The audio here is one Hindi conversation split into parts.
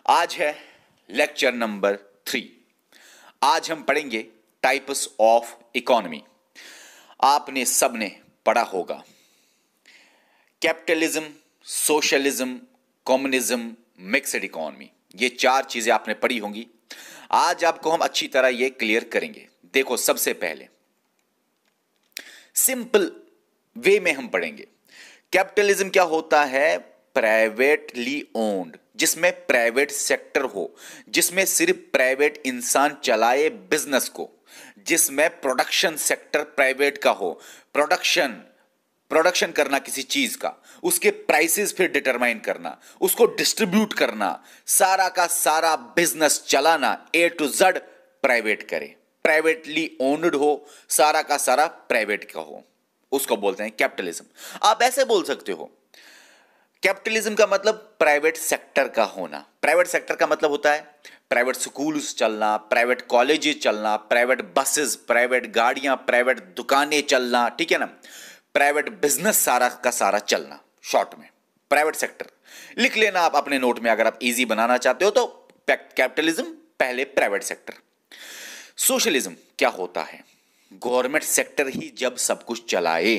आज है लेक्चर नंबर 3। आज हम पढ़ेंगे टाइप्स ऑफ इकोनॉमी। आपने सबने पढ़ा होगा capitalism, socialism, communism, mixed economy. ये 4 चीजें आपने पढ़ी होंगी। आज आपको हम अच्छी तरह ये क्लियर करेंगे। देखो, सबसे पहले सिंपल वे में हम पढ़ेंगे। कैपिटलिज्म क्या होता है? प्राइवेटली ओन्ड, जिसमें प्राइवेट सेक्टर हो, जिसमें सिर्फ प्राइवेट इंसान चलाए बिजनेस को, जिसमें प्रोडक्शन सेक्टर प्राइवेट का हो, प्रोडक्शन करना किसी चीज का, उसके प्राइसेस फिर डिटरमाइन करना, उसको डिस्ट्रीब्यूट करना, सारा का सारा बिजनेस चलाना ए टू जेड प्राइवेट करे, प्राइवेटली ओन्ड हो, सारा का सारा प्राइवेट का हो, उसको बोलते हैं कैपिटलिज्म। आप ऐसे बोल सकते हो, कैपिटलिज्म का मतलब प्राइवेट सेक्टर का होना। प्राइवेट सेक्टर का मतलब होता है प्राइवेट स्कूल्स चलना, प्राइवेट कॉलेजेस चलना, प्राइवेट बसेस, प्राइवेट गाड़ियां, प्राइवेट दुकानें चलना, ठीक है ना, प्राइवेट बिजनेस सारा का सारा चलना। शॉर्ट में प्राइवेट सेक्टर लिख लेना आप अपने नोट में, अगर आप इजी बनाना चाहते हो तो। कैपिटलिज्म पहले प्राइवेट सेक्टर। सोशलिज्म क्या होता है? गवर्नमेंट सेक्टर ही जब सब कुछ चलाए,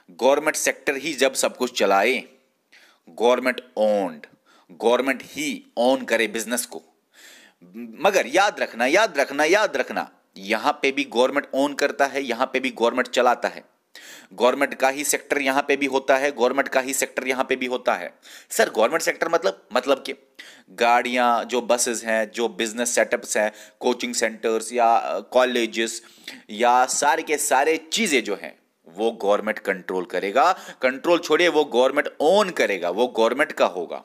गवर्नमेंट सेक्टर ही जब सब कुछ चलाए, गवर्नमेंट ओन्ड, गवर्नमेंट ही ओन करे बिजनेस को। मगर याद रखना, याद रखना, याद रखना, यहां पे भी गवर्नमेंट ओन करता है, यहां पे भी गवर्नमेंट चलाता है। गवर्नमेंट का ही सेक्टर यहां पे भी होता है, गवर्नमेंट का ही सेक्टर यहां पे भी होता है। सर, गवर्नमेंट सेक्टर मतलब कि गाड़ियां, जो बसेस हैं, जो बिजनेस सेटअप्स हैं, कोचिंग सेंटर्स या कॉलेजेस या सारे के सारे चीजें जो हैं वो गवर्नमेंट कंट्रोल करेगा। कंट्रोल छोड़िए, वो गवर्नमेंट ओन करेगा, वो गवर्नमेंट का होगा।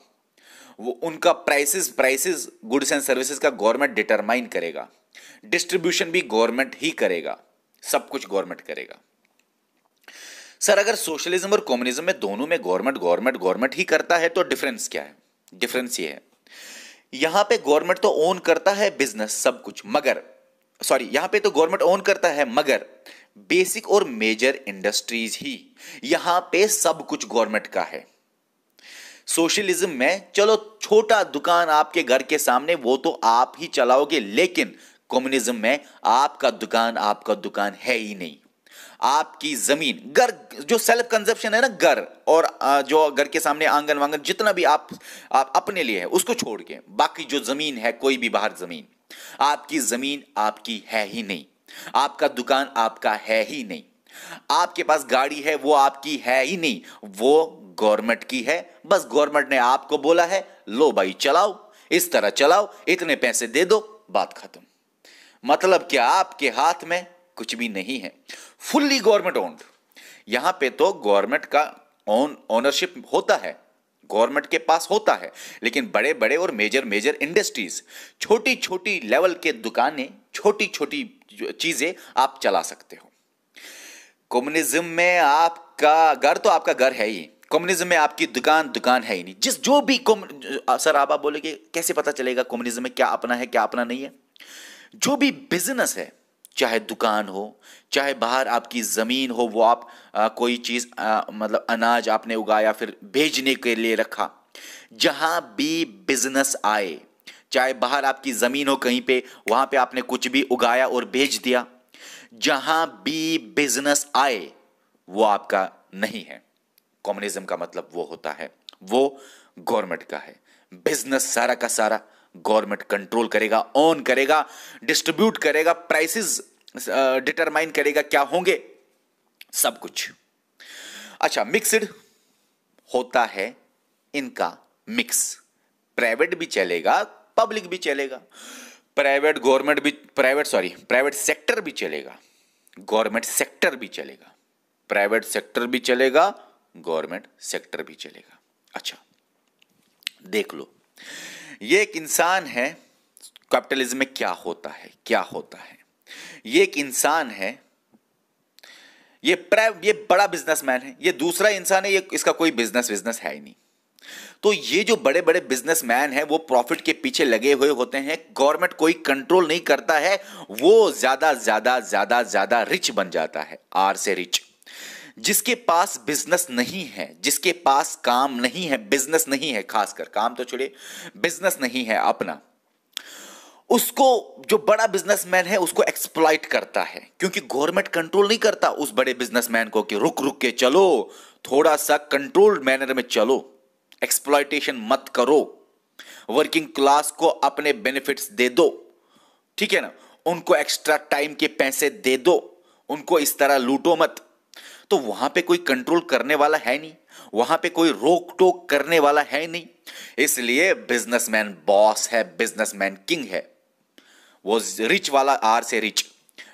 वो उनका प्राइसेस गुड्स एंड सर्विसेज का गवर्नमेंट डिटरमाइन करेगा। डिस्ट्रीब्यूशन भी गवर्नमेंट ही करेगा, सब कुछ गवर्नमेंट करेगा। सर, अगर सोशलिज्म और कम्युनिज्म में दोनों में गवर्नमेंट ही करता है तो डिफरेंस क्या है? डिफरेंस ये है, यहां पे गवर्नमेंट तो ओन करता है बिजनेस सब कुछ, मगर यहां पे तो गवर्नमेंट ओन करता है, मगर बेसिक और मेजर इंडस्ट्रीज ही, यहां पे सब कुछ गवर्नमेंट का है। सोशलिज्म में चलो छोटा दुकान आपके घर के सामने, वो तो आप ही चलाओगे, लेकिन कम्युनिज्म में आपका दुकान है ही नहीं। आपकी जमीन, घर, जो सेल्फ कंजप्शन है ना, घर और जो घर के सामने आंगन वांगन जितना भी आप अपने लिए है, उसको छोड़ के बाकी जो जमीन है, कोई भी बाहर जमीन, आपकी जमीन आपकी है ही नहीं। आपका दुकान आपका है ही नहीं। आपके पास गाड़ी है, वो आपकी है ही नहीं, वो गवर्नमेंट की है। बस गवर्नमेंट ने आपको बोला है, लो भाई चलाओ, इस तरह चलाओ, इतने पैसे दे दो, बात खत्म। मतलब क्या? आपके हाथ में कुछ भी नहीं है, फुल्ली गवर्नमेंट ओन्ड। यहां पे तो गवर्नमेंट का ओनरशिप होता है, गवर्नमेंट के पास होता है, लेकिन बड़े बड़े और मेजर इंडस्ट्रीज, छोटी छोटी लेवल के दुकानें, छोटी छोटी चीजें आप चला सकते हो। कम्युनिज्म में आपका घर तो आपका घर है ही, कम्युनिज्म में आपकी दुकान है ही नहीं। जो भी सर, आप बोलेंगे कैसे पता चलेगा कम्युनिज्म में क्या अपना है क्या अपना नहीं है? जो भी बिजनेस है, चाहे दुकान हो, चाहे बाहर आपकी जमीन हो, वो आप कोई चीज मतलब अनाज आपने उगाया फिर भेजने के लिए रखा, जहां भी बिजनेस आए, चाहे बाहर आपकी जमीन हो कहीं पे, वहां पे आपने कुछ भी उगाया और भेज दिया, जहां भी बिजनेस आए वो आपका नहीं है। कम्युनिज्म का मतलब वो होता है, वो गवर्नमेंट का है। बिजनेस सारा का सारा गवर्नमेंट कंट्रोल करेगा, ओन करेगा, डिस्ट्रीब्यूट करेगा, प्राइसेस डिटरमाइन करेगा क्या होंगे, सब कुछ। अच्छा, मिक्स्ड होता है इनका मिक्स, प्राइवेट भी चलेगा, पब्लिक भी चलेगा, प्राइवेट सेक्टर भी चलेगा, गवर्नमेंट सेक्टर भी चलेगा, प्राइवेट सेक्टर भी चलेगा, गवर्नमेंट सेक्टर भी चलेगा। अच्छा, देख लो, ये एक इंसान है। कैपिटलिज्म में क्या होता है? ये एक इंसान है, ये बड़ा बिजनेसमैन है, ये दूसरा इंसान है, ये इसका कोई बिजनेस है ही नहीं। तो ये जो बड़े बड़े बिजनेसमैन हैं, वो प्रॉफिट के पीछे लगे हुए होते हैं, गवर्नमेंट कोई कंट्रोल नहीं करता है, वो ज्यादा रिच बन जाता है, आर से रिच। जिसके पास बिजनेस नहीं है, जिसके पास काम नहीं है, बिजनेस नहीं है, खासकर काम तो छोड़िए, बिजनेस नहीं है अपना, उसको जो बड़ा बिजनेसमैन है उसको एक्सप्लॉइट करता है, क्योंकि गवर्नमेंट कंट्रोल नहीं करता उस बड़े बिजनेसमैन को कि रुक रुक के चलो, थोड़ा सा कंट्रोल्ड मैनर में चलो, एक्सप्लॉइटेशन मत करो, वर्किंग क्लास को अपने बेनिफिट्स दे दो, ठीक है ना, उनको एक्स्ट्रा टाइम के पैसे दे दो, उनको इस तरह लूटो मत। तो वहां पे कोई कंट्रोल करने वाला है नहीं, वहां पे कोई रोक टोक करने वाला है नहीं, इसलिए बिजनेसमैन बॉस है, बिजनेसमैन किंग है। वो रिच वाला आर से रिच,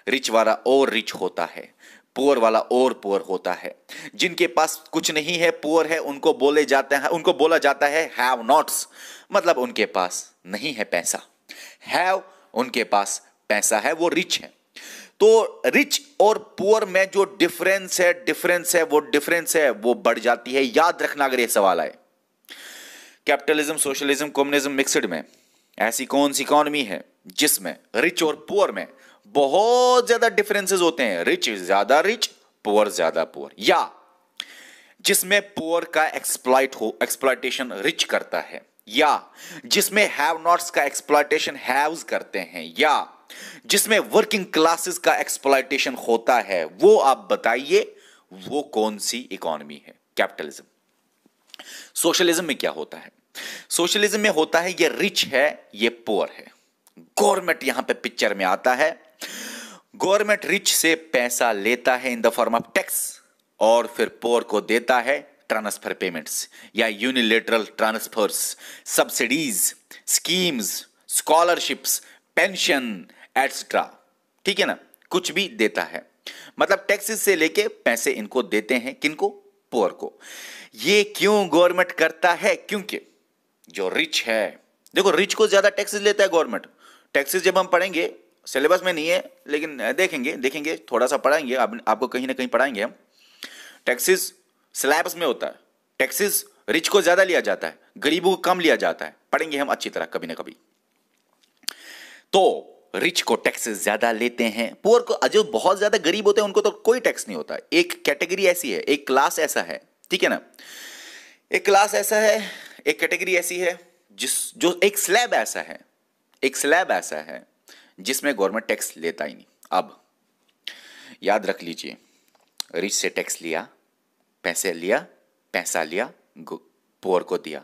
रिच वाला और रिच होता है, पुअर वाला और पुअर होता है। जिनके पास कुछ नहीं है, पुअर है, उनको बोला जाता है हैव नॉट्स, मतलब उनके पास नहीं है पैसा। हैव उनके पास पैसा है, वो रिच है। तो रिच और पुअर में जो डिफरेंस है वो बढ़ जाती है। याद रखना अगर ये सवाल आए। कैपिटलिज्म, सोशलिज्म, कम्युनिज्म मिक्सड में ऐसी कौन सी इकोनॉमी है जिसमें रिच और पुअर में बहुत ज्यादा डिफरेंसेस होते हैं, रिच ज्यादा रिच, पुअर ज्यादा पुअर, या जिसमें पुअर का एक्सप्लॉइटेशन रिच करता है, या जिसमें हैव नॉट्स का एक्सप्लॉइटेशन हैव्स करते हैं, या जिसमें वर्किंग क्लासेस का एक्सप्लॉइटेशन होता है, वो आप बताइए वो कौन सी इकोनॉमी है? कैपिटलिज्म। सोशलिज्म में क्या होता है? सोशलिज्म में होता है ये रिच है, ये पुअर है। गवर्नमेंट यहां पे पिक्चर में आता है। गवर्नमेंट रिच से पैसा लेता है in the form of tax और फिर पुअर को देता है ट्रांसफर पेमेंट्स या unilateral transfers, subsidies, schemes, scholarships, pension etcetera, ठीक है ना, कुछ भी देता है। मतलब टैक्सेस से लेके पैसे इनको देते हैं, किनको? पुअर को। ये क्यों गवर्नमेंट करता है? क्योंकि जो रिच है, देखो रिच को ज्यादा टैक्सेस लेता है गवर्नमेंट। टैक्सेस जब हम पढ़ेंगे, सिलेबस में नहीं है लेकिन देखेंगे थोड़ा सा पढ़ाएंगे, आपको कहीं ना कहीं पढ़ाएंगे हम। टैक्सेस सिलेबस में होता है, टैक्सेस रिच को ज्यादा लिया जाता है, गरीबों को कम लिया जाता है, पढ़ेंगे हम अच्छी तरह कभी ना कभी। तो रिच को टैक्सेस ज्यादा लेते हैं, पुअर को, जो बहुत ज्यादा गरीब होते हैं उनको तो कोई टैक्स नहीं होता। एक कैटेगरी ऐसी है, एक क्लास ऐसा है, ठीक है ना, एक क्लास ऐसा है, एक कैटेगरी ऐसी है जो एक स्लैब ऐसा है जिसमें गवर्नमेंट टैक्स लेता ही नहीं। अब याद रख लीजिए, रिच से टैक्स लिया, पैसा लिया, पुअर को दिया।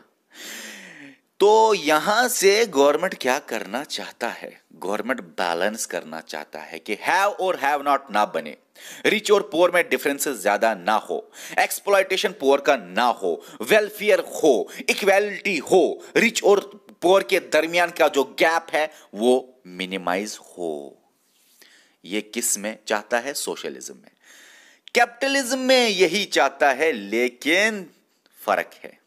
तो यहां से गवर्नमेंट क्या करना चाहता है? गवर्नमेंट बैलेंस करना चाहता है कि हैव और हैव नॉट ना बने, रिच और पुअर में डिफरेंसेस ज्यादा ना हो, एक्सप्लॉइटेशन पुअर का ना हो, वेलफेयर हो, इक्वालिटी हो, रिच और पुअर के दरमियान का जो गैप है वो मिनिमाइज हो। ये किस में चाहता है? सोशलिज्म में। कैपिटलिज्म में यही चाहता है, लेकिन फर्क है,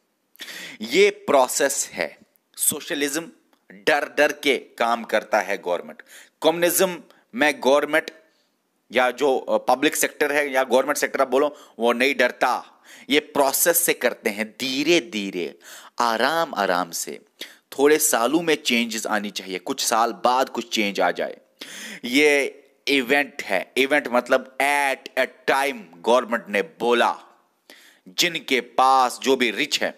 ये प्रोसेस है। सोशलिज्म डर डर के काम करता है गवर्नमेंट। कम्युनिज्म में गवर्नमेंट या जो पब्लिक सेक्टर है या गवर्नमेंट सेक्टर आप बोलो, वो नहीं डरता। ये प्रोसेस से करते हैं, धीरे धीरे, आराम आराम से। थोड़े सालों में चेंजेस आनी चाहिए, कुछ साल बाद कुछ चेंज आ जाए। ये इवेंट है, इवेंट मतलब एट ए टाइम गवर्नमेंट ने बोला जिनके पास जो भी रिच है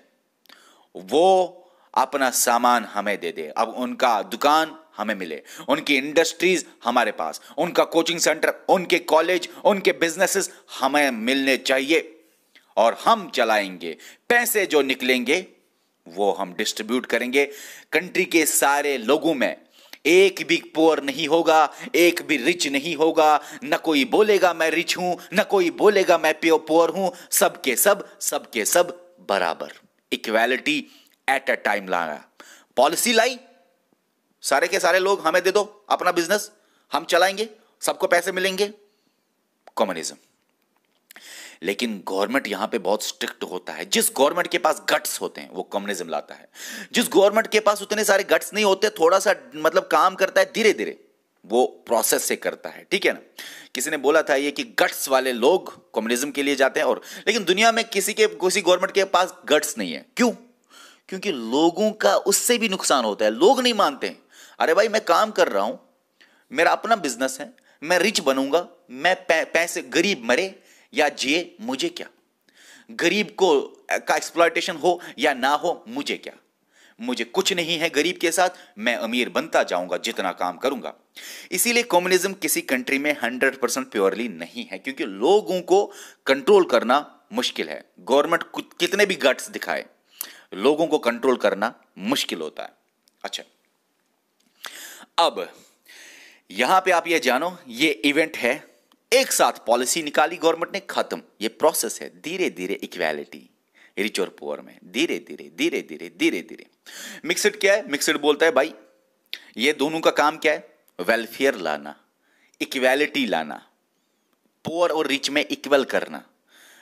वो अपना सामान हमें दे दे, अब उनका दुकान हमें मिले, उनकी इंडस्ट्रीज हमारे पास, उनका कोचिंग सेंटर, उनके कॉलेज, उनके बिजनेसेस हमें मिलने चाहिए और हम चलाएंगे। पैसे जो निकलेंगे वो हम डिस्ट्रीब्यूट करेंगे कंट्री के सारे लोगों में। एक भी पुअर नहीं होगा, एक भी रिच नहीं होगा, न कोई बोलेगा मैं रिच हूं, न कोई बोलेगा मैं पुअर हूं, सबके सब बराबर। इक्वालिटी एट अ टाइम लाया, पॉलिसी लाई, सारे के सारे लोग हमें दे दो, अपना बिजनेस हम चलाएंगे, सबको पैसे मिलेंगे, कम्युनिज्म। लेकिन गवर्नमेंट यहां पे बहुत स्ट्रिक्ट होता है। जिस गवर्नमेंट के पास गट्स होते हैं वो कम्युनिज्म लाता है। जिस गवर्नमेंट के पास उतने सारे गट्स नहीं होते, थोड़ा सा मतलब काम करता है धीरे धीरे, वो प्रोसेस से करता है, ठीक है ना। किसी ने बोला था ये कि गट्स वाले लोग कम्युनिज्म के लिए जाते हैं, और लेकिन दुनिया में किसी गवर्नमेंट के पास गट्स नहीं है। क्यों? क्योंकि लोगों का उससे भी नुकसान होता है। लोग नहीं मानते हैं, अरे भाई मैं काम कर रहा हूं, मेरा अपना बिजनेस है, मैं रिच बनूंगा, मैं पैसे, गरीब मरे या जिए, मुझे क्या। गरीब को का एक्सप्लॉयटेशन हो या ना हो, मुझे क्या। मुझे कुछ नहीं है गरीब के साथ, मैं अमीर बनता जाऊंगा जितना काम करूंगा। इसीलिए कम्युनिज्म किसी कंट्री में 100% प्योरली नहीं है, क्योंकि लोगों को कंट्रोल करना मुश्किल है। गवर्नमेंट कितने भी गट्स दिखाए, लोगों को कंट्रोल करना मुश्किल होता है। अच्छा, अब यहां पे आप ये जानो, ये इवेंट है, एक साथ पॉलिसी निकाली गवर्नमेंट ने, खत्म। ये प्रोसेस है, धीरे धीरे इक्वालिटी रिच और पुअर में, धीरे धीरे धीरे धीरे धीरे धीरे। मिक्सड क्या है? मिक्सड बोलता है भाई ये दोनों का काम क्या है? वेलफेयर लाना, इक्वालिटी लाना, पुअर और रिच में इक्वल करना।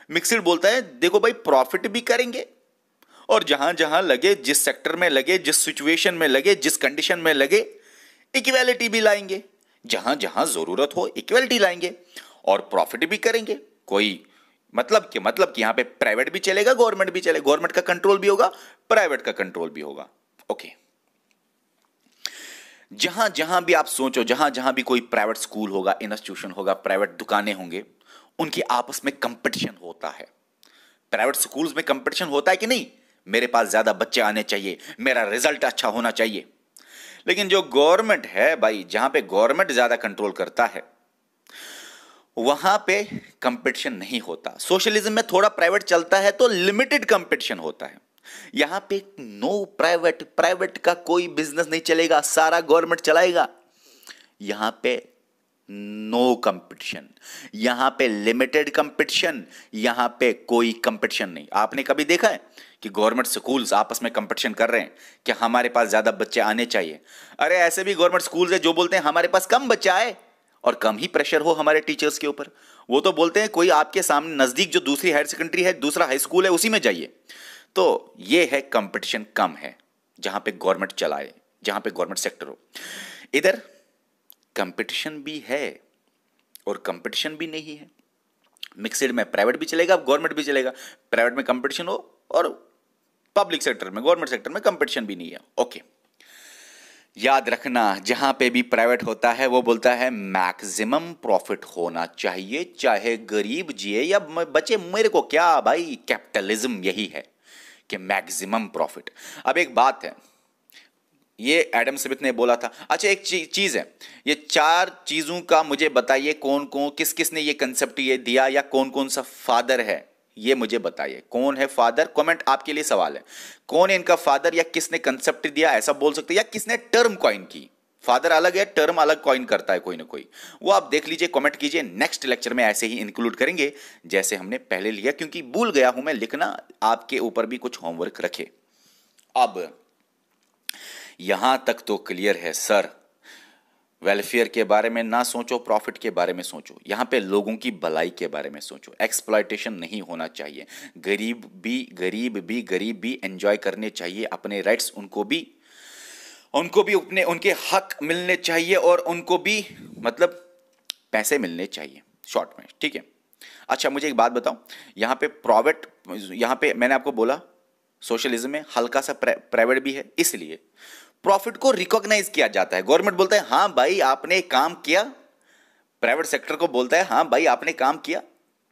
मिक्सड बोलता है देखो भाई प्रॉफिट भी करेंगे और जहां जहां लगे, जिस सेक्टर में लगे, जिस सिचुएशन में लगे, जिस कंडीशन में लगे, इक्वालिटी भी लाएंगे। जहां जहां जरूरत हो इक्वालिटी लाएंगे और प्रॉफिट भी करेंगे। कोई मतलब कि यहां पे प्राइवेट भी चलेगा, गवर्नमेंट भी चलेगा, गवर्नमेंट का कंट्रोल भी होगा, प्राइवेट का कंट्रोल भी होगा। ओके, जहां जहां भी आप सोचो, जहां जहां भी कोई प्राइवेट स्कूल होगा, इंस्टीट्यूशन होगा, प्राइवेट दुकानें होंगे, उनके आपस में कंपटीशन होता है। प्राइवेट स्कूल्स में कंपटीशन होता है कि नहीं? मेरे पास ज्यादा बच्चे आने चाहिए, मेरा रिजल्ट अच्छा होना चाहिए। लेकिन जो गवर्नमेंट है भाई, जहां पे गवर्नमेंट ज्यादा कंट्रोल करता है, वहां पे कंपटीशन नहीं होता। सोशलिज्म में थोड़ा प्राइवेट चलता है तो लिमिटेड कंपटीशन होता है। यहां पे नो प्राइवेट, प्राइवेट का कोई बिजनेस नहीं चलेगा, सारा गवर्नमेंट चलाएगा। यहां पे नो कंपटीशन, यहां पे लिमिटेड कंपटीशन, यहां पे कोई कंपटीशन नहीं। आपने कभी देखा है कि गवर्नमेंट स्कूल्स आपस में कंपटीशन कर रहे हैं कि हमारे पास ज्यादा बच्चे आने चाहिए? अरे ऐसे भी गवर्नमेंट स्कूल्स है जो बोलते हैं हमारे पास कम बच्चा आए और कम ही प्रेशर हो हमारे टीचर्स के ऊपर। वो तो बोलते हैं कोई आपके सामने नजदीक जो दूसरी हायर सेकेंडरी है, दूसरा हाई स्कूल है, उसी में जाइए। तो ये है कंपटीशन कम है जहां पे गवर्नमेंट चलाए, जहां पे गवर्नमेंट सेक्टर हो। इधर कंपटीशन भी है और कंपटीशन भी नहीं है। मिक्सड में प्राइवेट भी चलेगा, गवर्नमेंट भी चलेगा। प्राइवेट में कंपटीशन हो और पब्लिक सेक्टर में, गवर्नमेंट सेक्टर में कंपटीशन भी नहीं है। ओके, याद रखना, जहां पे भी प्राइवेट होता है वो बोलता है मैक्सिमम प्रॉफिट होना चाहिए, चाहे गरीब जिए या बचे, मेरे को क्या भाई। कैपिटलिज्म यही है कि मैक्सिमम प्रॉफिट। अब एक बात है, ये एडम स्मिथ ने बोला था। अच्छा, एक चीज है, ये चार चीजों का मुझे बताइए कौन कौन, किस किस ने ये कंसेप्ट ये दिया, या कौन कौन सा फादर है, ये मुझे बताइए। कौन है फादर? कमेंट आपके लिए सवाल है, कौन है इनका फादर, या किसने कंसेप्ट दिया, ऐसा बोल सकते हैं, या किसने टर्म कॉइन की। फादर अलग है, टर्म अलग कॉइन करता है कोई ना कोई, वो आप देख लीजिए, कमेंट कीजिए। नेक्स्ट लेक्चर में ऐसे ही इंक्लूड करेंगे जैसे हमने पहले लिया, क्योंकि भूल गया हूं मैं लिखना, आपके ऊपर भी कुछ होमवर्क रखे। अब यहां तक तो क्लियर है सर, वेलफेयर के बारे में ना सोचो, प्रॉफिट के बारे में सोचो, यहां पे लोगों की भलाई के बारे में सोचो। एक्सप्लॉयटेशन नहीं होना चाहिए, गरीब भी एंजॉय करने चाहिए अपने राइट्स, उनको भी अपने उनके हक मिलने चाहिए, और उनको भी मतलब पैसे मिलने चाहिए शॉर्ट में, ठीक है। अच्छा, मुझे एक बात बताओ, यहां पे प्राइवेट, यहां पे मैंने आपको बोला सोशलिज्म में हल्का सा प्राइवेट भी है, इसलिए प्रॉफिट को रिकॉग्नाइज किया जाता है। गवर्नमेंट बोलता है हां भाई आपने काम किया, प्राइवेट सेक्टर को बोलता है हां भाई आपने काम किया,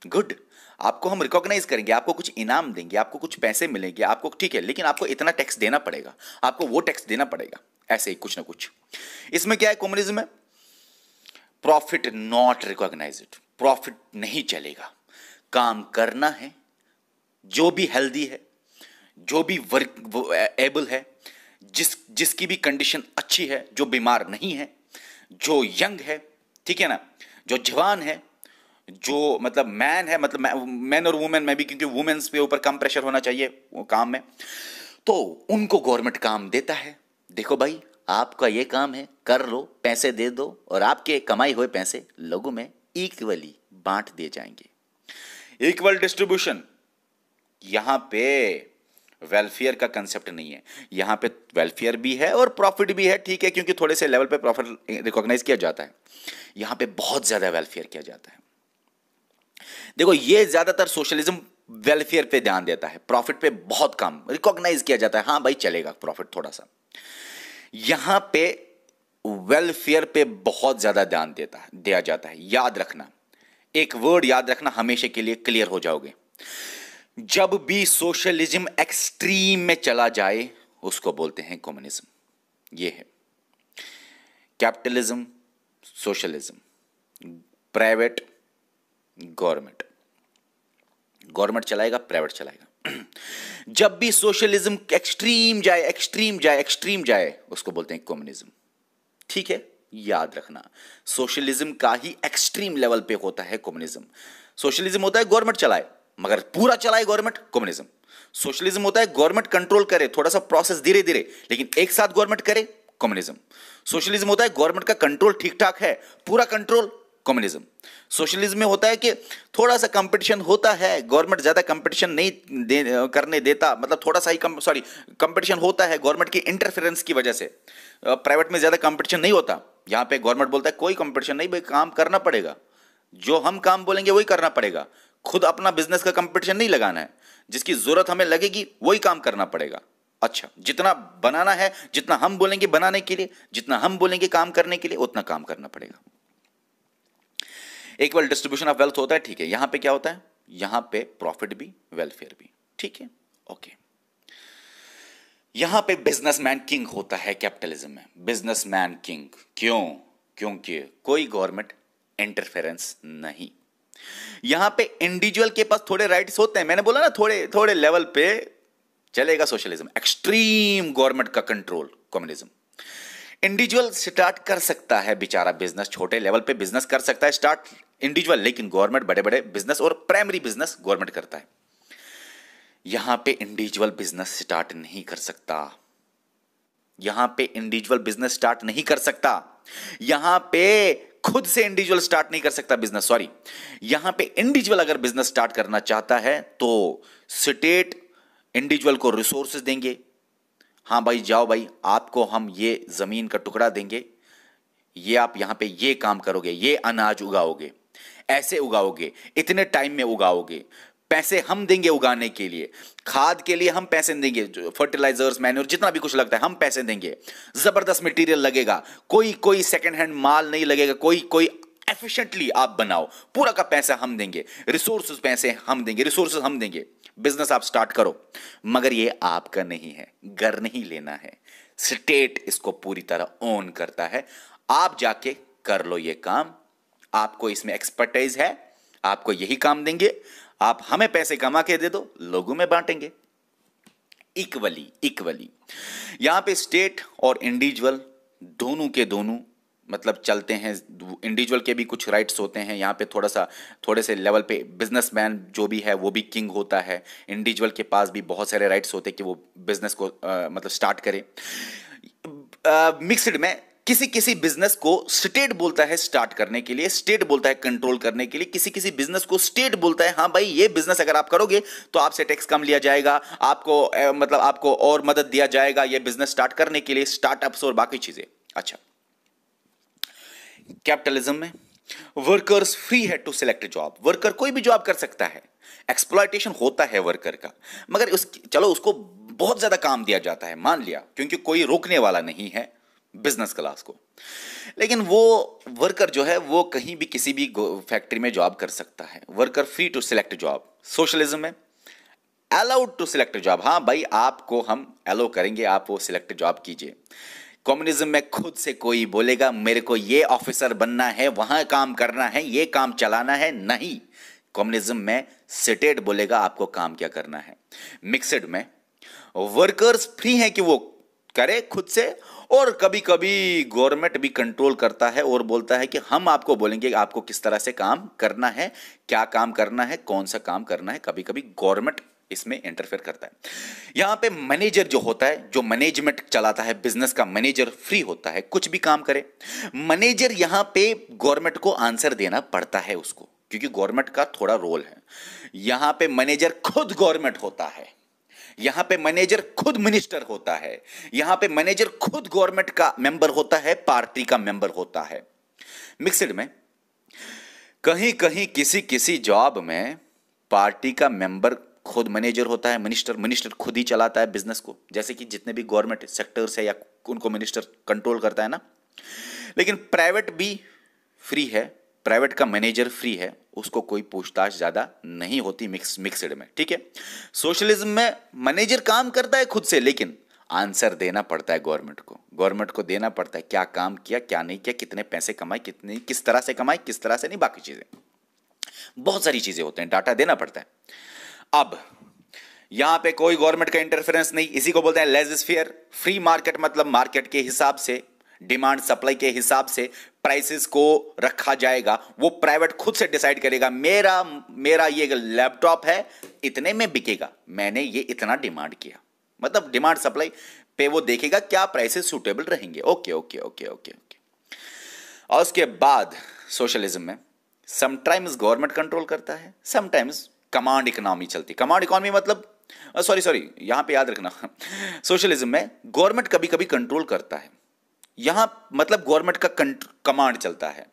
गुड, आपको हम रिकॉग्नाइज करेंगे, आपको कुछ इनाम देंगे, आपको कुछ पैसे मिलेंगे, आपको ठीक है, लेकिन आपको इतना टैक्स देना पड़ेगा, आपको वो टैक्स देना पड़ेगा, ऐसे ही कुछ ना कुछ। इसमें क्या है कम्युनिज्म में? प्रॉफिट नॉट रिकॉग्नाइज्ड, प्रॉफिट नहीं चलेगा, काम करना है, जो भी हेल्दी है, जो भी वर्क एबल है, जिसकी भी कंडीशन अच्छी है, जो बीमार नहीं है, जो यंग है, ठीक है ना, जो जवान है, जो मतलब मैन है, मतलब मैन और वुमेन में भी, क्योंकि वुमेन्स पे ऊपर कम प्रेशर होना चाहिए वो काम में, तो उनको गवर्नमेंट काम देता है। देखो भाई आपका ये काम है, कर लो, पैसे दे दो, और आपके कमाई हुए पैसे लोगों में इक्वली बांट दिए जाएंगे। Equal distribution. यहां पे वेलफेयर का कंसेप्ट नहीं है, यहां पे वेलफेयर भी है और प्रॉफिट भी है, ठीक है, क्योंकि थोड़े से लेवल पे प्रॉफिट रिकॉग्नाइज किया जाता है, यहां पे बहुत ज्यादा वेलफेयर किया जाता है। देखो ये ज्यादातर सोशलिज्म वेलफेयर पे ध्यान देता है, प्रॉफिट पे बहुत कम रिकॉग्नाइज किया जाता है, हाँ भाई चलेगा प्रॉफिट थोड़ा सा। यहां पे वेलफेयर पे बहुत ज्यादा ध्यान दिया जाता है। याद रखना, एक वर्ड याद रखना, हमेशा के लिए क्लियर हो जाओगे। जब भी सोशलिज्म एक्सट्रीम में चला जाए उसको बोलते हैं कम्युनिज्म। ये है capitalism, socialism, private, government, government चलाएगा, प्राइवेट चलाएगा। जब भी सोशलिज्म एक्सट्रीम जाए, एक्सट्रीम जाए, एक्सट्रीम जाए, उसको बोलते हैं कम्युनिज्म। ठीक है, याद रखना, सोशलिज्म का ही एक्सट्रीम लेवल पे होता है कम्युनिज्म। सोशलिज्म होता है गवर्नमेंट चलाए मगर पूरा चलाए गवर्नमेंट, कम्युनिज्म। सोशलिज्म होता है गवर्नमेंट कंट्रोल करे, थोड़ा सा प्रोसेस धीरे धीरे, लेकिन एक साथ गवर्नमेंट करे, कम्युनिज्म। सोशलिज्म होता है गवर्नमेंट का कंट्रोल ठीक ठाक है, पूरा कंट्रोल, कम्युनिज्म। सोशलिज्म में होता है कि थोड़ा सा कंपटीशन होता है, गवर्नमेंट ज्यादा कंपटीशन नहीं करने देता, मतलब थोड़ा सा ही कंपटीशन होता है गवर्नमेंट की इंटरफेरेंस की वजह से। प्राइवेट में ज्यादा कंपटीशन नहीं होता। यहां पे गवर्नमेंट बोलता है कोई कंपटीशन नहीं भाई, काम करना पड़ेगा, जो हम काम बोलेंगे वही करना पड़ेगा, खुद अपना बिजनेस का कंपटीशन नहीं लगाना है, जिसकी जरूरत हमें लगेगी वही काम करना पड़ेगा। अच्छा, जितना बनाना है, जितना हम बोलेंगे बनाने के लिए, जितना हम बोलेंगे काम करने के लिए, उतना काम करना पड़ेगा। इक्वल डिस्ट्रीब्यूशन ऑफ वेल्थ होता है, ठीक है। यहां पे क्या होता है, यहां पे प्रॉफिट भी, वेलफेयर भी, ठीक है, ओके। यहां पे बिजनेसमैन किंग होता है कैपिटलिज्म में, बिजनेसमैन किंग। क्यों? क्योंकि कोई गवर्नमेंट इंटरफेरेंस नहीं। यहां पे इंडिविजुअल के पास थोड़े राइट्स होते हैं, मैंने बोला ना, थोड़े थोड़े लेवल पे चलेगा सोशलिज्म। एक्सट्रीम गवर्नमेंट का कंट्रोल, कम्युनिज्म। इंडिविजुअल स्टार्ट कर सकता है बेचारा बिजनेस, छोटे लेवल पे बिजनेस कर सकता है स्टार्ट इंडिविजुअल, लेकिन गवर्नमेंट बड़े बड़े बिजनेस और प्राइमरी बिजनेस गवर्नमेंट करता है। यहां पे इंडिविजुअल बिजनेस स्टार्ट नहीं कर सकता, यहां पे इंडिविजुअल बिजनेस स्टार्ट नहीं कर सकता, यहां पे खुद से इंडिविजुअल स्टार्ट नहीं कर सकता बिजनेस, सॉरी। यहां पे इंडिविजुअल अगर बिजनेस स्टार्ट करना चाहता है तो स्टेट इंडिविजुअल को रिसोर्सेज देंगे, हाँ भाई जाओ भाई, आपको हम ये जमीन का टुकड़ा देंगे, ये आप यहां पे ये काम करोगे, ये अनाज उगाओगे, ऐसे उगाओगे, इतने टाइम में उगाओगे, पैसे हम देंगे उगाने के लिए, खाद के लिए हम पैसे देंगे, फर्टिलाइजर्स, मैन्योर, जितना भी कुछ लगता है हम पैसे देंगे, जबरदस्त मटेरियल लगेगा, कोई कोई सेकंड हैंड माल नहीं लगेगा, कोई कोई एफिशिएंटली आप बनाओ, पूरा का पैसा हम देंगे, रिसोर्सेज पैसे हम देंगे, रिसोर्सेज हम देंगे, बिजनेस आप स्टार्ट करो। मगर ये आपका नहीं है, घर नहीं लेना है, स्टेट इसको पूरी तरह ओन करता है। आप जाके कर लो ये काम, आपको इसमें एक्सपर्टाइज है, आपको यही काम देंगे, आप हमें पैसे कमा के दे दो, लोगों में बांटेंगे इक्वली इक्वली। यहां पे स्टेट और इंडिविजुअल दोनों के दोनों मतलब चलते हैं। इंडिविजुअल के भी कुछ राइट्स होते हैं, यहाँ पे थोड़े से लेवल पे बिजनेसमैन जो भी है वो भी किंग होता है, इंडिविजुअल के पास भी बहुत सारे राइट्स होते हैं कि वो बिजनेस को मतलब स्टार्ट करे। मिक्सड में किसी किसी बिजनेस को स्टेट बोलता है स्टार्ट करने के लिए, स्टेट बोलता है कंट्रोल करने के लिए, किसी किसी बिजनेस को स्टेट बोलता है हाँ भाई ये बिजनेस अगर आप करोगे तो आपसे टैक्स कम लिया जाएगा, आपको मतलब आपको और मदद दिया जाएगा ये बिजनेस स्टार्ट करने के लिए, स्टार्टअप्स और बाकी चीजें। अच्छा, कैपिटलिज्म में वर्कर्स फ्री है टू सिलेक्ट जॉब, वर्कर कोई भी जॉब कर सकता है, एक्सप्लॉयटेशन होता है वर्कर का, मगर चलो उसको बहुत ज्यादा काम दिया जाता है, मान लिया, क्योंकि कोई रोकने वाला नहीं है बिजनेस क्लास को, लेकिन वो वर्कर जो है वो कहीं भी किसी भी फैक्ट्री में जॉब कर सकता है, worker free to select job. Socialism में अलाउड टू सिलेक्ट जॉब, हाँ भाई आपको हम अलाउ करेंगे, आप वो सिलेक्ट जॉब कीजिए। कम्युनिज्म में खुद से कोई बोलेगा मेरे को ये ऑफिसर बनना है, वहां काम करना है, ये काम चलाना है, नहीं, कम्युनिज्म में स्टेट बोलेगा आपको काम क्या करना है। मिक्सड में वर्कर्स फ्री हैं कि वो करे खुद से, और कभी कभी गवर्नमेंट भी कंट्रोल करता है और बोलता है कि हम आपको बोलेंगे आपको किस तरह से काम करना है, क्या काम करना है, कौन सा काम करना है, कभी कभी गवर्नमेंट इसमें इंटरफेयर करता है। यहां पे मैनेजर जो होता है, जो मैनेजमेंट चलाता है बिजनेस का, मैनेजर फ्री होता है कुछ भी काम करे। मैनेजर यहां पे गवर्नमेंट को आंसर देना पड़ता है उसको, क्योंकि गवर्नमेंट का थोड़ा रोल है। यहां पे मैनेजर खुद गवर्नमेंट होता है, यहां पे मैनेजर खुद मिनिस्टर होता है, यहां पे मैनेजर खुद गवर्नमेंट का मेंबर होता है, पार्टी का मेंबर होता है। मिक्सड में कहीं कहीं किसी किसी जॉब में पार्टी का मेंबर खुद मैनेजर होता है, मिनिस्टर खुद ही चलाता है बिजनेस को, जैसे कि जितने भी गवर्नमेंट सेक्टर्स है या उनको मिनिस्टर कंट्रोल करता है ना। लेकिन प्राइवेट भी फ्री है, प्राइवेट का मैनेजर फ्री है, उसको कोई पूछताछ ज्यादा नहीं होती मिक्सड में, ठीक है। सोशलिज्म में मैनेजर काम करता है खुद से, लेकिन आंसर देना पड़ता है गवर्नमेंट को देना पड़ता है क्या काम किया, क्या नहीं किया, कितने पैसे कमाए, कितने किस तरह से कमाए, किस तरह से नहीं, बाकी चीजें बहुत सारी चीजें होते हैं, डाटा देना पड़ता है। अब यहां पे कोई गवर्नमेंट का इंटरफेरेंस नहीं, इसी को बोलते हैं लेजिस्फेयर। फ्री मार्केट मतलब मार्केट के हिसाब से, डिमांड सप्लाई के हिसाब से प्राइसेस को रखा जाएगा, वो प्राइवेट खुद से डिसाइड करेगा मेरा ये लैपटॉप है इतने में बिकेगा, मैंने ये इतना डिमांड किया, मतलब डिमांड सप्लाई पे वो देखेगा क्या प्राइसेस सूटेबल रहेंगे। Okay okay okay okay okay. और उसके बाद सोशलिज्म में समटाइम्स गवर्नमेंट कंट्रोल करता है, समटाइम्स कमांड इकोनॉमी चलती। कमांड इकोनॉमी मतलब सॉरी यहां पे याद रखना सोशलिज्म में गवर्नमेंट कभी कभी कंट्रोल करता है, यहां मतलब गवर्नमेंट का कमांड चलता है।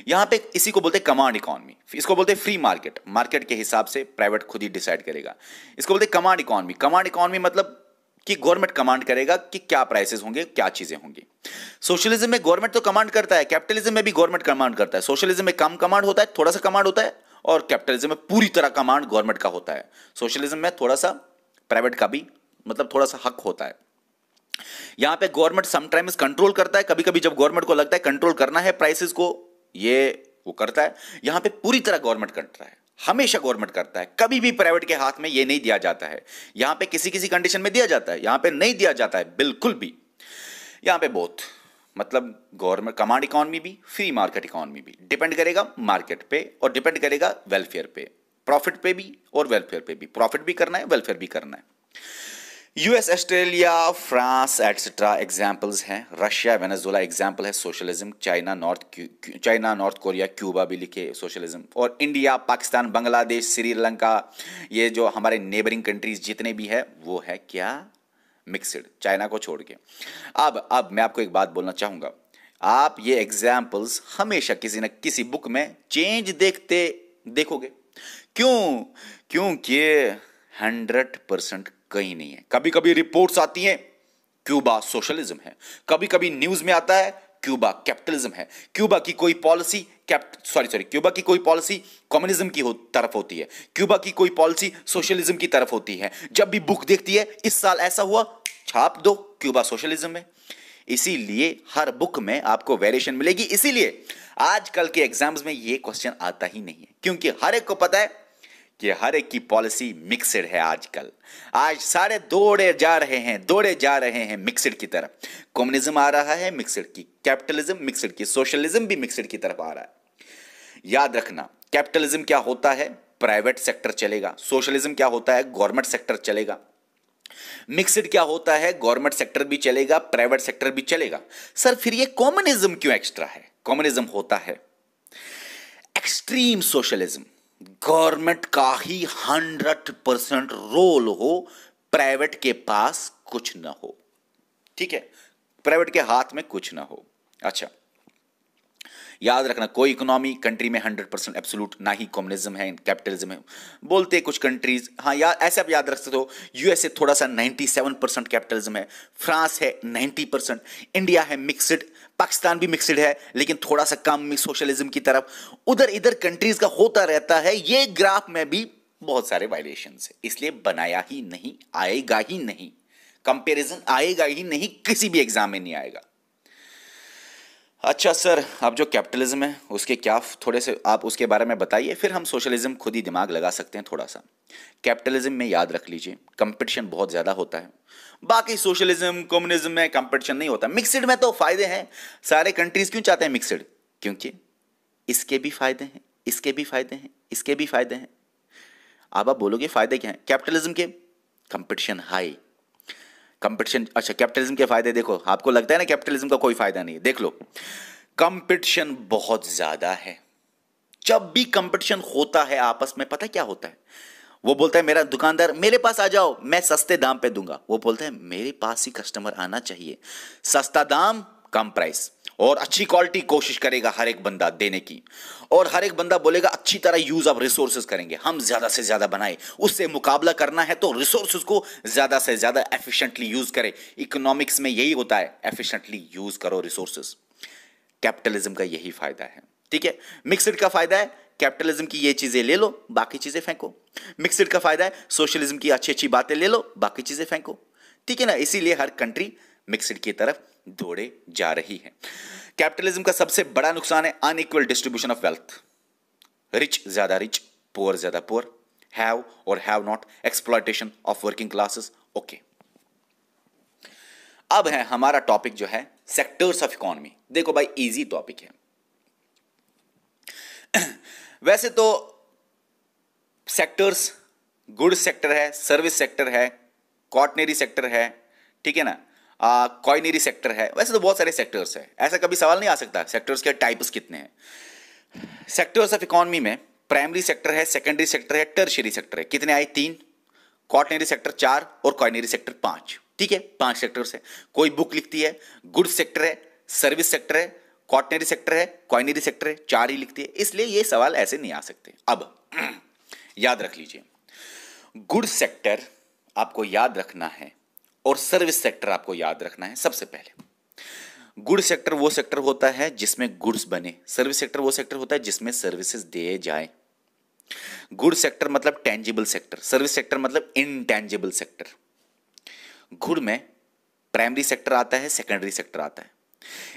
यहां पे इसी को बोलते हैं कमांड इकोनॉमी, इसको बोलते हैं फ्री मार्केट, मार्केट के हिसाब से प्राइवेट खुद ही डिसाइड करेगा। इसको बोलते हैं कमांड इकोनॉमी। कमांड इकोनॉमी मतलब कि गवर्नमेंट कमांड करेगा कि क्या प्राइसेस होंगे, क्या चीजें होंगी। सोशलिज्म में गवर्नमेंट तो कमांड करता है, कैपिटलिज्म में भी गवर्नमेंट कमांड करता है। सोशलिज्म में कम कमांड होता है, थोड़ा सा कमांड होता है, और कैपिटलिज्म में पूरी तरह कमांड गवर्नमेंट का होता है। सोशलिज्म में थोड़ा सा प्राइवेट का भी मतलब थोड़ा सा हक होता है। यहां पे गवर्नमेंट समटाइम्स कंट्रोल करता है, कभी कभी जब गवर्नमेंट को लगता है कंट्रोल करना है प्राइसेस को, ये वो करता है। यहां पे पूरी तरह गवर्नमेंट करता है, हमेशा गवर्नमेंट करता है, कभी भी प्राइवेट के हाथ में ये नहीं दिया जाता है। यहां पे किसी किसी कंडीशन में दिया जाता है, यहां पे नहीं दिया जाता है बिल्कुल भी। यहां पे बहुत मतलब गवर्नमेंट कमांड इकोनॉमी भी, फ्री मार्केट इकोनॉमी भी, डिपेंड करेगा मार्केट पे और डिपेंड करेगा वेलफेयर पे, प्रॉफिट पे भी और वेलफेयर पे भी। प्रॉफिट भी करना है, वेलफेयर भी करना है। US, Australia, France etcetera examples हैं। रशिया, वेनेजुएला एग्जाम्पल है socialism. China, north Korea, Cuba भी लिखे सोशलिज्म। और इंडिया, पाकिस्तान, बांग्लादेश, श्रीलंका, ये जो हमारे नेबरिंग कंट्रीज जितने भी है वो है क्या, मिक्सड, चाइना को छोड़ के। अब मैं आपको एक बात बोलना चाहूंगा, आप ये एग्जाम्पल्स हमेशा किसी न किसी बुक में चेंज देखोगे। क्योंकि 100% कहीं नहीं है। कभी कभी रिपोर्ट्स आती हैं क्यूबा सोशलिज्म है, कभी कभी न्यूज में आता है क्यूबा कैपिटलिज्म है। क्यूबा की कोई पॉलिसी क्यूबा की कोई पॉलिसी कम्युनिज्म की तरफ होती है, क्यूबा की कोई पॉलिसी सोशलिज्म की तरफ होती है। जब भी बुक देखती है इस साल ऐसा हुआ, छाप दो क्यूबा सोशलिज्म में। इसीलिए हर बुक में आपको वेरिएशन मिलेगी। इसीलिए आजकल के एग्जाम्स में यह क्वेश्चन आता ही नहीं है, क्योंकि हर एक को पता है कि हर एक की पॉलिसी मिक्सड है। आजकल आज सारे दौड़े जा रहे हैं मिक्सड की तरफ। कम्युनिज्म आ रहा है मिक्सड की, कैपिटलिज्म मिक्सड की, सोशलिज्म भी मिक्सड की तरफ आ रहा है। याद रखना, कैपिटलिज्म क्या होता है, प्राइवेट सेक्टर चलेगा। सोशलिज्म क्या होता है, गवर्नमेंट सेक्टर चलेगा। मिक्सड क्या होता है, गवर्नमेंट सेक्टर भी चलेगा, प्राइवेट सेक्टर भी चलेगा। सर फिर ये कम्युनिज्म क्यों एक्स्ट्रा है? कम्युनिज्म होता है एक्सट्रीम सोशलिज्म, गवर्नमेंट का ही 100% रोल हो, प्राइवेट के पास कुछ ना हो। ठीक है, प्राइवेट के हाथ में कुछ ना हो। अच्छा, याद रखना, कोई इकोनॉमी कंट्री में 100% एब्सोल्यूट ना ही कम्युनिज्म है, कैपिटलिज्म है। बोलते कुछ कंट्रीज, हाँ यार ऐसे आप याद रख सकते हो, यूएसए थोड़ा सा 97% कैपिटलिज्म है, फ्रांस है 90%, इंडिया है मिक्सड, पाकिस्तान भी मिक्सड है लेकिन थोड़ा सा कम सोशलिज्म की तरफ। उधर इधर कंट्रीज का होता रहता है। ये ग्राफ में भी बहुत सारे वायलेशंस है, इसलिए बनाया ही नहीं, आएगा ही नहीं, कंपैरिजन आएगा ही नहीं, किसी भी एग्जाम में नहीं आएगा। अच्छा सर, अब जो कैपिटलिज्म है उसके क्या थोड़े से आप उसके बारे में बताइए, फिर हम सोशलिज्म खुद ही दिमाग लगा सकते हैं थोड़ा सा। कैपिटलिज्म में याद रख लीजिए कंपटीशन बहुत ज़्यादा होता है, बाकी सोशलिज्म कम्युनिज्म में कंपटीशन नहीं होता। मिक्सड में तो फायदे हैं, सारे कंट्रीज क्यों चाहते हैं मिक्सड, क्योंकि इसके भी फायदे हैं, इसके भी फायदे हैं, इसके भी फायदे हैं। अब आप बोलोगे फायदे क्या हैं कैपिटलिज्म के? Competition high, competition. अच्छा, कैपिटलिज्म के फायदे देखो, आपको लगता है ना कैपिटलिज्म का कोई फायदा नहीं है, देख लो, कंपटीशन बहुत ज्यादा है। जब भी कंपटीशन होता है आपस में, पता क्या होता है, वो बोलता है मेरा दुकानदार मेरे पास आ जाओ, मैं सस्ते दाम पे दूंगा। वो बोलता है मेरे पास ही कस्टमर आना चाहिए, सस्ता दाम कम प्राइस और अच्छी क्वालिटी कोशिश करेगा हर एक बंदा देने की, और हर एक बंदा बोलेगा अच्छी तरह यूज ऑफ रिसोर्सेज करेंगे, हम ज्यादा से ज्यादा बनाए। उससे मुकाबला करना है तो रिसोर्सेज को ज्यादा से ज्यादा एफिशिएंटली यूज करें। इकोनॉमिक्स में यही होता है, एफिशिएंटली यूज करो रिसोर्सेज। कैपिटलिज्म का यही फायदा है। ठीक है। मिक्सड का फायदा है कैपिटलिज्म की ये चीजें ले लो, बाकी चीजें फेंको। मिक्सड का फायदा है सोशलिज्म की अच्छी अच्छी बातें ले लो, बाकी चीजें फेंको, ठीक है ना। इसीलिए हर कंट्री मिक्सड की तरफ दौड़े जा रही है। कैपिटलिज्म का सबसे बड़ा नुकसान है unequal distribution of wealth. Rich ज्यादा रिच, पुअर ज्यादा पुअर, हैव और have not, exploitation of working classes. Okay, अब है हमारा टॉपिक जो है सेक्टर्स ऑफ इकोनॉमी। देखो भाई इजी टॉपिक है। वैसे तो सेक्टर्स गुड सेक्टर है, सर्विस सेक्टर है, कॉटनरी सेक्टर है, ठीक है ना, कॉइनरी सेक्टर है। वैसे तो बहुत सारे सेक्टर्स है, ऐसा कभी सवाल नहीं आ सकता सेक्टर्स के टाइप्स कितने हैं। सेक्टर्स ऑफ इकोनॉमी में प्राइमरी सेक्टर है, सेकेंडरी सेक्टर है, टर्शियरी सेक्टर है। कितने आए? 3। कॉटनरी सेक्टर 4 और कॉइनरी सेक्टर 5। ठीक है, 5 सेक्टर्स है। कोई बुक लिखती है गुड सेक्टर है, सर्विस सेक्टर है, कॉटनरी सेक्टर है, कॉइनरी सेक्टर है, 4 ही लिखती है, इसलिए ये सवाल ऐसे नहीं आ सकते। अब याद रख लीजिए, गुड सेक्टर आपको याद रखना है और सर्विस सेक्टर आपको याद रखना है। सबसे पहले गुड सेक्टर वो सेक्टर होता है जिसमें गुड्स बने, सर्विस सेक्टर वो सेक्टर होता है जिसमें सर्विसेज दिए जाए। गुड सेक्टर मतलब टेंजिबल सेक्टर, सर्विस सेक्टर मतलब इनटेंजिबल सेक्टर। गुड में प्राइमरी सेक्टर आता है, सेकेंडरी सेक्टर आता है,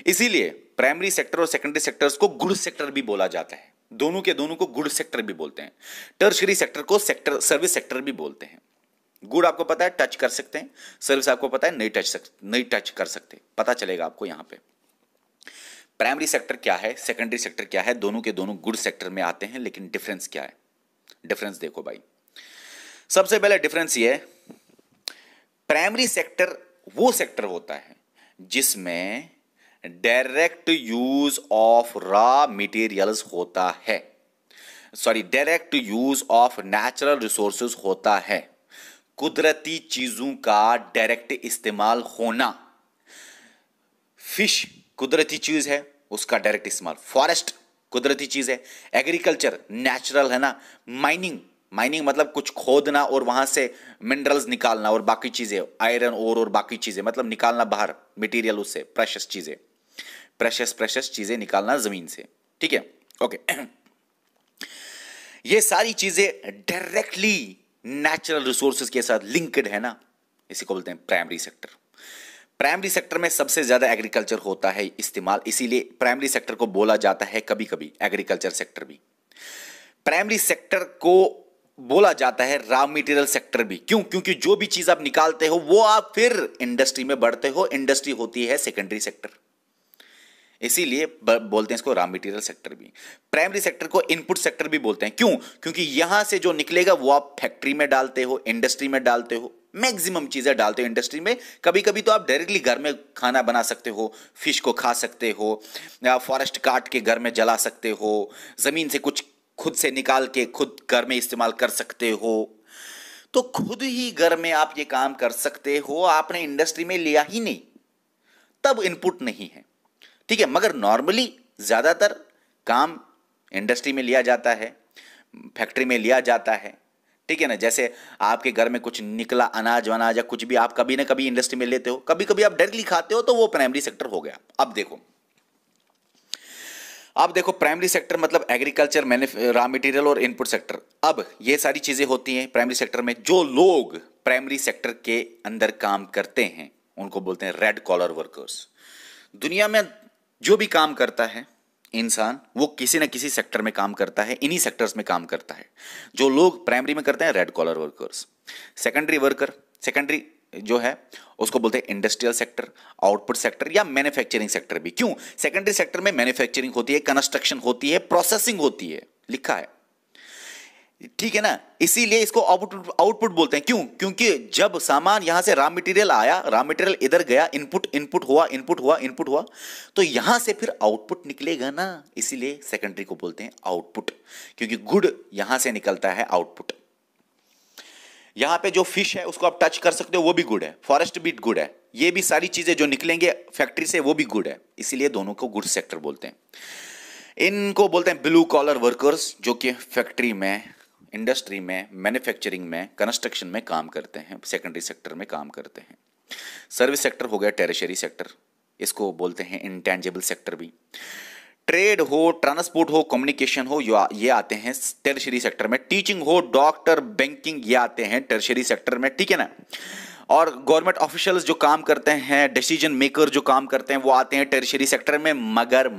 इसीलिए प्राइमरी सेक्टर और सेकेंडरी सेक्टर्स को गुड सेक्टर भी बोला जाता है। दोनों के दोनों को गुड सेक्टर भी बोलते हैं। टर्शियरी सेक्टर को सेक्टर सर्विस सेक्टर भी बोलते हैं। गुड आपको पता है टच कर सकते हैं, सर्विस आपको पता है नहीं टच कर सकते, पता चलेगा आपको यहां पे। प्राइमरी सेक्टर क्या है, सेकेंडरी सेक्टर क्या है, दोनों के दोनों गुड सेक्टर में आते हैं, लेकिन डिफरेंस क्या है? डिफरेंस देखो भाई, सबसे पहले डिफरेंस ये है, प्राइमरी सेक्टर वो सेक्टर होता है जिसमें direct use of raw materials होता है, direct use of natural resources होता है। कुदरती चीजों का डायरेक्ट इस्तेमाल होना। फिश कुदरती चीज है, उसका डायरेक्ट इस्तेमाल। फॉरेस्ट कुदरती चीज है। एग्रीकल्चर नेचुरल है ना। माइनिंग मतलब कुछ खोदना और वहां से मिनरल्स निकालना और बाकी चीजें, आयरन ओर और बाकी चीजें, मतलब निकालना बाहर मटेरियल, उससे प्रेशियस चीजें, प्रेशियस चीजें निकालना जमीन से। ठीक है, ओके। ये सारी चीजें डायरेक्टली नेचुरल रिसोर्सेज के साथ लिंक्ड है ना, इसी को बोलते हैं प्राइमरी सेक्टर। प्राइमरी सेक्टर में सबसे ज्यादा एग्रीकल्चर होता है इस्तेमाल, इसीलिए प्राइमरी सेक्टर को बोला जाता है कभी कभी एग्रीकल्चर सेक्टर भी। प्राइमरी सेक्टर को बोला जाता है रॉ मटेरियल सेक्टर भी। क्यों? क्योंकि जो भी चीज आप निकालते हो वो आप फिर इंडस्ट्री में बढ़ते हो, इंडस्ट्री होती है सेकेंडरी सेक्टर, इसीलिए बोलते हैं इसको रॉ मटेरियल सेक्टर भी। प्राइमरी सेक्टर को इनपुट सेक्टर भी बोलते हैं। क्यों? क्योंकि यहां से जो निकलेगा वो आप फैक्ट्री में डालते हो, इंडस्ट्री में डालते हो, मैक्सिमम चीजें डालते हो इंडस्ट्री में। कभी कभी तो आप डायरेक्टली घर में खाना बना सकते हो, फिश को खा सकते हो, या फॉरेस्ट काट के घर में जला सकते हो, जमीन से कुछ खुद से निकाल के खुद घर में इस्तेमाल कर सकते हो। तो खुद ही घर में आप ये काम कर सकते हो, आपने इंडस्ट्री में लिया ही नहीं, तब इनपुट नहीं है। ठीक है, मगर नॉर्मली ज्यादातर काम इंडस्ट्री में लिया जाता है, फैक्ट्री में लिया जाता है। ठीक है ना, जैसे आपके घर में कुछ निकला अनाज वनाज या कुछ भी आप कभी ना कभी इंडस्ट्री में लेते हो, कभी कभी आप डायरेक्टली खाते हो, तो वो प्राइमरी सेक्टर हो गया। अब देखो प्राइमरी सेक्टर मतलब एग्रीकल्चर, रॉ मटेरियल और इनपुट सेक्टर। अब ये सारी चीजें होती हैं प्राइमरी सेक्टर में। जो लोग प्राइमरी सेक्टर के अंदर काम करते हैं उनको बोलते हैं रेड कॉलर वर्कर्स। दुनिया में जो भी काम करता है इंसान, वो किसी ना किसी सेक्टर में काम करता है, इन्हीं सेक्टर्स में काम करता है। जो लोग प्राइमरी में करते हैं रेड कॉलर वर्कर्स। सेकेंडरी जो है उसको बोलते हैं इंडस्ट्रियल सेक्टर, आउटपुट सेक्टर या मैन्युफैक्चरिंग सेक्टर भी। क्यों? सेकेंडरी सेक्टर में मैन्युफैक्चरिंग होती है, कंस्ट्रक्शन होती है, प्रोसेसिंग होती है, लिखा है, ठीक है ना। इसीलिए इसको आउटपुट बोलते हैं। क्यों? क्योंकि जब सामान यहां से रॉ मटेरियल आया, रॉ मटेरियल इधर गया, इनपुट हुआ, तो यहां से फिर आउटपुट निकलेगा ना, इसीलिए सेकेंडरी को बोलते हैं आउटपुट। क्योंकि गुड यहां से निकलता है, आउटपुट। यहां पे जो फिश है उसको आप टच कर सकते हो, वो भी गुड है। फॉरेस्ट भी गुड है। ये भी सारी चीजें जो निकलेंगे फैक्ट्री से वो भी गुड है, इसीलिए दोनों को गुड सेक्टर बोलते हैं। इनको बोलते हैं ब्लू कॉलर वर्कर्स, जो कि फैक्ट्री में, इंडस्ट्री में, मैन्युफैक्चरिंग में, कंस्ट्रक्शन में काम करते हैं, सेकेंडरी सेक्टर में काम करते हैं। सर्विस सेक्टर हो गया टेरिशरी सेक्टर, इसको बोलते हैं इंटेंजिबल सेक्टर भी। ट्रेड हो, ट्रांसपोर्ट हो, कम्युनिकेशन हो, ये आते हैं टर्शियरी सेक्टर में। टीचिंग हो, डॉक्टर, बैंकिंग, ये आते हैं टर्शियरी सेक्टर में, ठीक है ना। और गवर्नमेंट ऑफिशियल्स जो काम करते हैं, डिसीजन मेकर जो काम करते हैं, वो आते हैं टर्शियरी सेक्टर में। मगर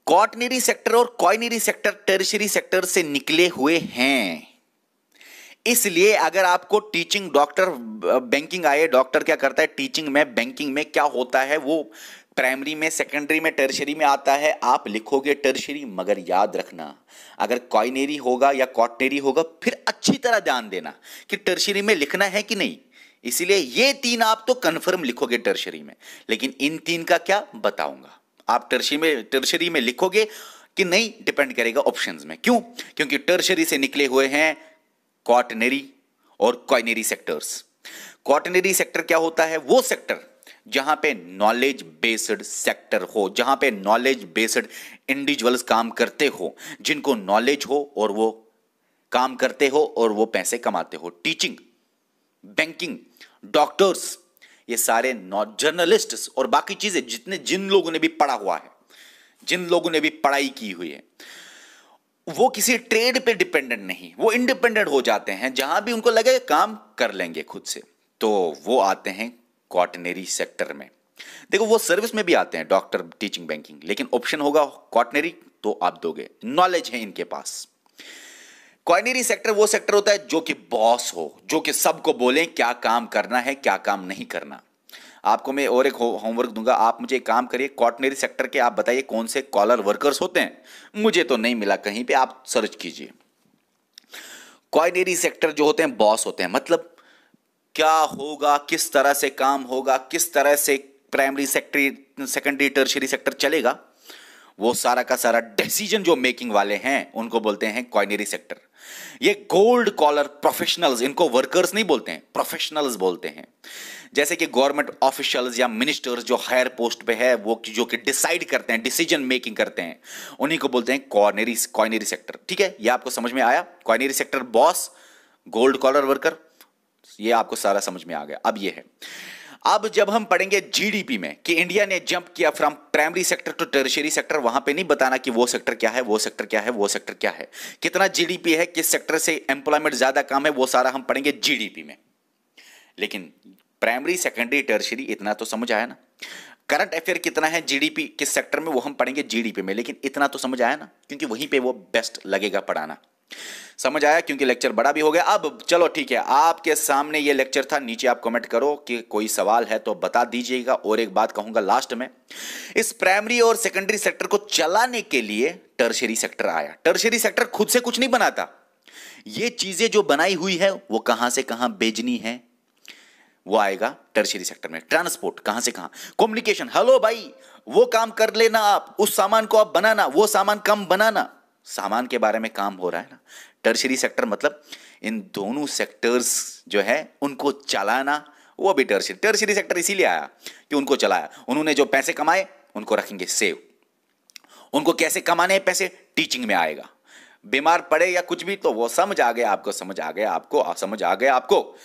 क्वाटरनरी सेक्टर और क्वाइनरी सेक्टर टर्शियरी सेक्टर से निकले हुए हैं। इसलिए अगर आपको टीचिंग, डॉक्टर, बैंकिंग आए, डॉक्टर क्या करता है टीचिंग में, बैंकिंग में क्या होता है, वो प्राइमरी में, सेकेंडरी में, टर्शियरी में आता है, आप लिखोगे टर्शियरी। मगर याद रखना, अगर क्वाइनरी होगा या क्वाटरनरी होगा, फिर अच्छी तरह ध्यान देना कि टर्शियरी में लिखना है कि नहीं। इसीलिए ये तीन आप तो कंफर्म लिखोगे टर्शियरी में, लेकिन इन तीन का क्या बताऊंगा। आप टर्शियरी में लिखोगे कि नहीं, डिपेंड करेगा ऑप्शंस में। क्यों? क्योंकि टर्शियरी से निकले हुए हैं क्वाटरनरी और क्वाइनरी सेक्टर्स। क्वाटरनरी सेक्टर क्या होता है? वो सेक्टर जहां पे नॉलेज बेस्ड सेक्टर हो, जहां पे नॉलेज बेस्ड इंडिविजुअल्स काम करते हो, जिनको नॉलेज हो और वो काम करते हो और वो पैसे कमाते हो। टीचिंग, बैंकिंग, डॉक्टर्स, ये सारे जर्नलिस्ट्स और बाकी चीजें, जिन लोगों ने भी पढ़ा हुआ है, जिन लोगों ने भी पढ़ाई की हुई है, वो किसी ट्रेड पे डिपेंडेंट नहीं, वो इंडिपेंडेंट हो जाते हैं। जहां भी उनको लगे काम कर लेंगे खुद से, तो वो आते हैं क्वाटरनरी सेक्टर में। देखो, वो सर्विस में भी आते हैं, डॉक्टर, टीचिंग, बैंकिंग, लेकिन ऑप्शन होगा क्वाटरनरी, तो आप दोगे। नॉलेज है इनके पास। क्वाइनरी सेक्टर वो सेक्टर होता है जो कि बॉस हो, जो कि सबको बोले क्या काम करना है, क्या काम नहीं करना। आपको मैं और एक होमवर्क दूंगा, आप मुझे एक काम करिए, क्वाटरनरी सेक्टर के आप बताइए कौन से कॉलर वर्कर्स होते हैं। मुझे तो नहीं मिला कहीं पे, आप सर्च कीजिए। क्वाटरनरी सेक्टर जो होते हैं बॉस होते हैं, मतलब क्या होगा, किस तरह से काम होगा, किस तरह से primary sector, secondary, tertiary sector चलेगा, वो सारा का सारा डिसीजन जो मेकिंग वाले हैं उनको बोलते हैं क्वाइनरी सेक्टर। ये गोल्ड कॉलर प्रोफेशनल्स, इनको वर्कर्स नहीं बोलते हैं, प्रोफेशनल्स बोलते हैं। जैसे कि गवर्नमेंट ऑफिशियल्स या मिनिस्टर्स जो हायर पोस्ट पे है, वो जो कि डिसाइड करते हैं, डिसीजन मेकिंग करते हैं, उन्हीं को बोलते हैं क्वाइनरी सेक्टर। ठीक है, ये आपको समझ में आया? Quinary sector boss, gold collar worker, ये आपको सारा समझ में आ गया। अब ये है, अब जब हम पढ़ेंगे जीडीपी में कि इंडिया ने जंप किया from primary sector to tertiary sector, वहां पे नहीं बताना कि वो सेक्टर क्या है, वो सेक्टर क्या है, वो सेक्टर क्या है, कितना जीडीपी है, किस सेक्टर से एम्प्लॉयमेंट ज्यादा काम है, वो सारा हम पढ़ेंगे जीडीपी में। लेकिन प्राइमरी, सेकेंडरी, टर्शियरी इतना तो समझ आया ना। करंट अफेयर कितना है जीडीपी किस सेक्टर में, वो हम पढ़ेंगे जीडीपी में, लेकिन इतना तो समझ आया ना, क्योंकि वहीं पे वो बेस्ट लगेगा पढ़ाना। समझ आया? क्योंकि लेक्चर बड़ा भी हो गया। अब चलो ठीक है, आपके सामने ये लेक्चर था, नीचे आप कमेंट करो कि कोई सवाल है तो बता दीजिएगा। और एक बात कहूंगा लास्ट में, इस प्राइमरी और सेकेंडरी सेक्टर को चलाने के लिए टर्शियरी सेक्टर आया। टर्शियरी सेक्टर खुद से कुछ नहीं बनाता, ये चीजें जो बनाई हुई है वो कहां से कहां भेजनी है, वो आएगा टर्शियरी सेक्टर में। ट्रांसपोर्ट कहां से कहां, कम्युनिकेशन, हेलो भाई वो काम कर लेना, आप उस सामान को आप बनाना, वो सामान कम बनाना, सामान के बारे में काम हो रहा है ना। टर्शियरी सेक्टर मतलब इन दोनों सेक्टर्स जो है उनको चलाना, वो भी टर्शियरी सेक्टर इसीलिए आया कि उनको चलाया। उन्होंने जो पैसे कमाए उनको रखेंगे सेव। उनको कैसे कमाने हैं पैसे, टीचिंग में आएगा। बीमार पड़े या कुछ भी तो वो समझ आ गया आपको, समझ आ गया आपको, समझ आ गया आपको,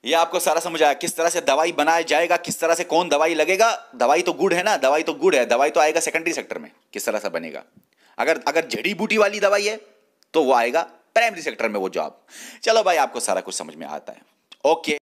ये आपको सारा समझ आया। किस तरह से दवाई बनाया जाएगा, किस तरह से कौन दवाई लगेगा, दवाई तो गुड है ना, दवाई तो गुड है, दवाई तो आएगा सेकेंडरी सेक्टर में, किस तरह से बनेगा। अगर जड़ी बूटी वाली दवाई है तो वो आएगा प्राइमरी सेक्टर में वो जॉब। चलो भाई, आपको सारा कुछ समझ में आता है। ओके।